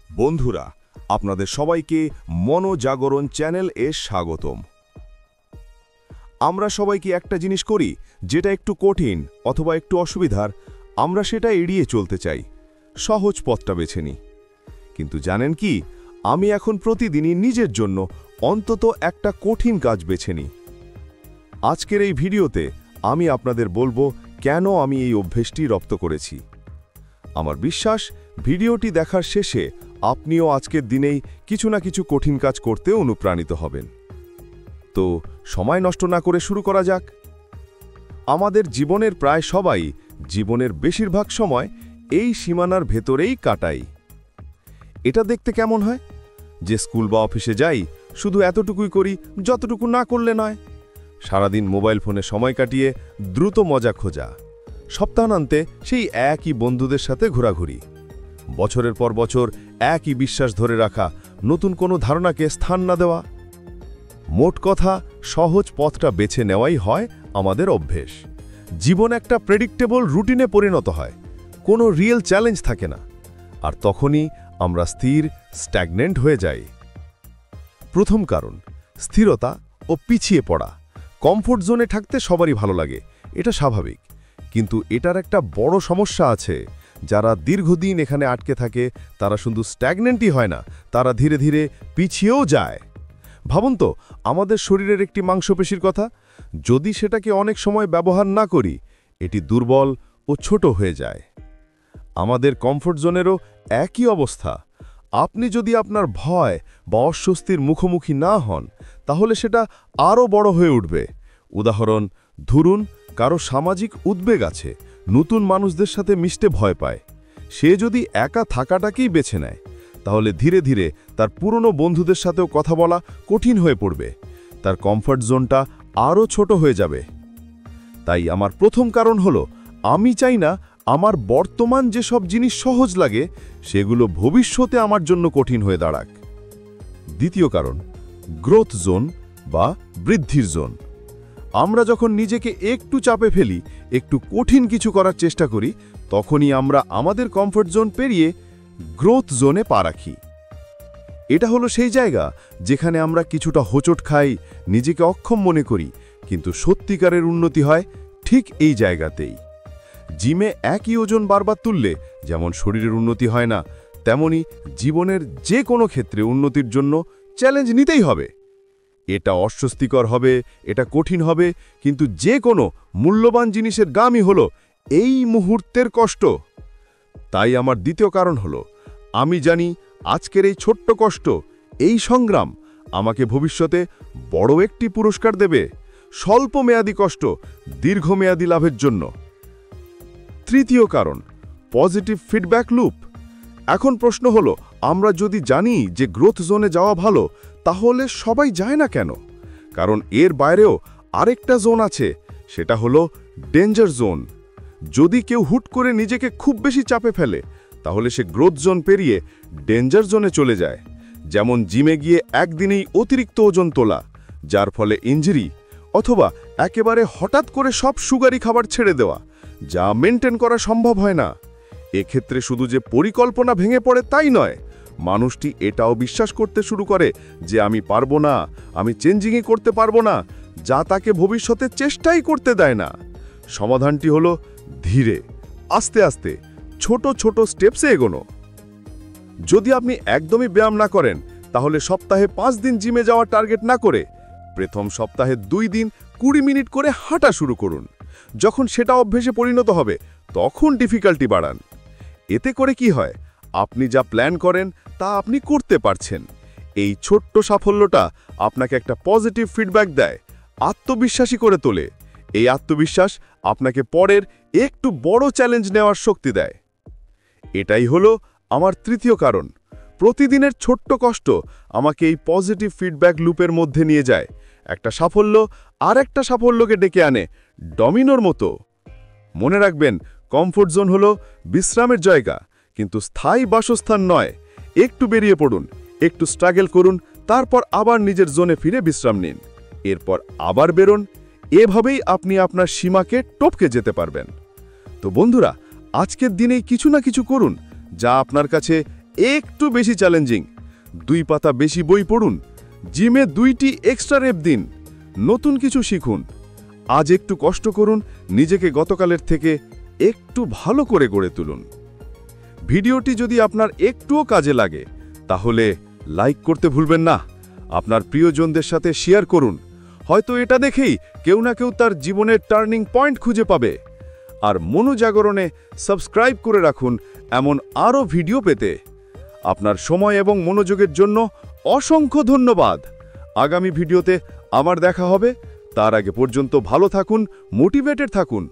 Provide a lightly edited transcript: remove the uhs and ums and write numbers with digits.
বন্ধুরা, আপনাদের সবাইকে মনোজাগরণ চ্যানেল এ স্বাগতম। আমরা সবাই কি একটা জিনিস করি যেটা একটু কঠিন অথবা একটু অসুবিধার, আমরা সেটা এড়িয়ে চলতে চাই, সহজ পথটা বেছে নিই। কিন্তু জানেন কি, আমি এখন প্রতিদিনই নিজের জন্য অন্তত একটা কঠিন কাজ বেছে নিই। আজকের এই ভিডিওতে আমি আপনাদের বলবো কেন আমি এই অভ্যেসটি রপ্ত করেছি। আমার বিশ্বাস, ভিডিওটি দেখার শেষে আপনিও আজকের দিনেই কিছু না কিছু কঠিন কাজ করতে অনুপ্রাণিত হবেন। তো সময় নষ্ট না করে শুরু করা যাক। আমাদের জীবনের প্রায় সবাই জীবনের বেশিরভাগ সময় এই সীমানার ভেতরেই কাটাই। এটা দেখতে কেমন হয় যে স্কুল বা অফিসে যাই, শুধু এতটুকুই করি যতটুকু না করলে নয়। সারাদিন মোবাইল ফোনে সময় কাটিয়ে দ্রুত মজা খোঁজা, সপ্তাহান্তে সেই একই বন্ধুদের সাথে ঘোরাঘুরি, বছরের পর বছর একই বিশ্বাস ধরে রাখা, নতুন কোনো ধারণাকে স্থান না দেওয়া। মোট কথা, সহজ পথটা বেছে নেওয়াই হয় আমাদের অভ্যেস। জীবন একটা প্রেডিক্টেবল রুটিনে পরিণত হয়, কোনো রিয়েল চ্যালেঞ্জ থাকে না, আর তখনই আমরা স্ট্যাগনেন্ট হয়ে যাই। প্রথম কারণ, স্থিরতা ও পিছিয়ে পড়া। কমফোর্ট জোনে থাকতে সবারই ভালো লাগে, এটা স্বাভাবিক। কিন্তু এটার একটা বড় সমস্যা আছে। যারা দীর্ঘদিন এখানে আটকে থাকে তারা শুধু স্ট্যাগনেন্টই হয় না, তারা ধীরে ধীরে পিছিয়েও যায়। ভাবুন তো, আমাদের শরীরের একটি মাংসপেশির কথা। যদি সেটাকে অনেক সময় ব্যবহার না করি, এটি দুর্বল ও ছোট হয়ে যায়। আমাদের কমফোর্ট জোনেরও একই অবস্থা। আপনি যদি আপনার ভয় বা অস্বস্তির মুখোমুখি না হন, তাহলে সেটা আরও বড় হয়ে উঠবে। উদাহরণ, ধরুন কারো সামাজিক উদ্বেগ আছে, নতুন মানুষদের সাথে মিশতে ভয় পায়। সে যদি একা থাকাটাকেই বেছে নেয়, তাহলে ধীরে ধীরে তার পুরনো বন্ধুদের সাথেও কথা বলা কঠিন হয়ে পড়বে। তার কমফর্ট জোনটা আরও ছোট হয়ে যাবে। তাই আমার প্রথম কারণ হলো, আমি চাই না আমার বর্তমান যেসব জিনিস সহজ লাগে সেগুলো ভবিষ্যতে আমার জন্য কঠিন হয়ে দাঁড়াক। দ্বিতীয় কারণ, গ্রোথ জোন বা বৃদ্ধির জোন। আমরা যখন নিজেকে একটু চাপে ফেলি, একটু কঠিন কিছু করার চেষ্টা করি, তখনই আমরা আমাদের কমফোর্ট জোন পেরিয়ে গ্রোথ জোনে পা রাখি। এটা হলো সেই জায়গা যেখানে আমরা কিছুটা হোঁচট খাই, নিজেকে অক্ষম মনে করি, কিন্তু সত্যিকারের উন্নতি হয় ঠিক এই জায়গাতেই। জিমে একই ওজন বারবার তুললে যেমন শরীরের উন্নতি হয় না, তেমনি জীবনের যে কোনো ক্ষেত্রে উন্নতির জন্য চ্যালেঞ্জ নিতেই হবে। এটা অস্বস্তিকর হবে, এটা কঠিন হবে, কিন্তু যে কোনো মূল্যবান জিনিসের দামই হলো এই মুহূর্তের কষ্ট। তাই আমার দ্বিতীয় কারণ হলো, আমি জানি আজকের এই ছোট্ট কষ্ট, এই সংগ্রাম আমাকে ভবিষ্যতে বড় একটি পুরস্কার দেবে। স্বল্প মেয়াদী কষ্ট দীর্ঘমেয়াদী লাভের জন্য। তৃতীয় কারণ, পজিটিভ ফিডব্যাক লুপ। এখন প্রশ্ন হলো, আমরা যদি জানি যে গ্রোথ জোনে যাওয়া ভালো, তাহলে সবাই যায় না কেন? কারণ এর বাইরেও আরেকটা জোন আছে, সেটা হলো ডেঞ্জার জোন। যদি কেউ হুট করে নিজেকে খুব বেশি চাপে ফেলে, তাহলে সে গ্রোথ জোন পেরিয়ে ডেঞ্জার জোনে চলে যায়। যেমন জিমে গিয়ে একদিনেই অতিরিক্ত ওজন তোলা, যার ফলে ইনজুরি, অথবা একেবারে হঠাৎ করে সব সুগারি খাবার ছেড়ে দেওয়া, যা মেনটেন করা সম্ভব হয় না। এক্ষেত্রে শুধু যে পরিকল্পনা ভেঙে পড়ে তাই নয়, মানুষটি এটাও বিশ্বাস করতে শুরু করে যে আমি পারবো না, আমি চেঞ্জিংই করতে পারবো না, যা তাকে ভবিষ্যতে চেষ্টাই করতে দেয় না। সমাধানটি হলো ধীরে, আস্তে আস্তে, ছোট ছোট স্টেপসে এগোনো। যদি আপনি একদমই ব্যায়াম না করেন, তাহলে সপ্তাহে 5 দিন জিমে যাওয়ার টার্গেট না করে প্রথম সপ্তাহে 2 দিন 20 মিনিট করে হাঁটা শুরু করুন। যখন সেটা অভ্যেসে পরিণত হবে, তখন ডিফিকাল্টি বাড়ান। এতে করে কি হয়, আপনি যা প্ল্যান করেন তা আপনি করতে পারছেন। এই ছোট্ট সাফল্যটা আপনাকে একটা পজিটিভ ফিডব্যাক দেয়, আত্মবিশ্বাসী করে তোলে। এই আত্মবিশ্বাস আপনাকে পরের একটু বড় চ্যালেঞ্জ নেওয়ার শক্তি দেয়। এটাই হলো আমার তৃতীয় কারণ। প্রতিদিনের ছোট্ট কষ্ট আমাকে এই পজিটিভ ফিডব্যাক লুপের মধ্যে নিয়ে যায়। একটা সাফল্য আর একটা সাফল্যকে ডেকে আনে, ডমিনোর মতো। মনে রাখবেন, কমফোর্ট জোন হলো বিশ্রামের জায়গা, কিন্তু স্থায়ী বাসস্থান নয়। একটু বেরিয়ে পড়ুন, একটু স্ট্রাগল করুন, তারপর আবার নিজের জোনে ফিরে বিশ্রাম নিন, এরপর আবার বেরোন। এভাবেই আপনি আপনার সীমাকে টপকে যেতে পারবেন। তো বন্ধুরা, আজকের দিনেই কিছু না কিছু করুন, যা আপনার কাছে একটু বেশি চ্যালেঞ্জিং। 2 পাতা বেশি বই পড়ুন, জিমে 2টি এক্সট্রা রেপ দিন, নতুন কিছু শিখুন। আজ একটু কষ্ট করুন, নিজেকে গতকালের থেকে একটু ভালো করে গড়ে তুলুন। ভিডিওটি যদি আপনার একটুও কাজে লাগে তাহলে লাইক করতে ভুলবেন না। আপনার প্রিয়জনদের সাথে শেয়ার করুন, হয়তো এটা দেখেই কেউ না কেউ তার জীবনের টার্নিং পয়েন্ট খুঁজে পাবে। আর মনোজাগরণে সাবস্ক্রাইব করে রাখুন এমন আরও ভিডিও পেতে। আপনার সময় এবং মনোযোগের জন্য অসংখ্য ধন্যবাদ। আগামী ভিডিওতে আমার দেখা হবে। তার আগে পর্যন্ত ভালো থাকুন, মোটিভেটেড থাকুন।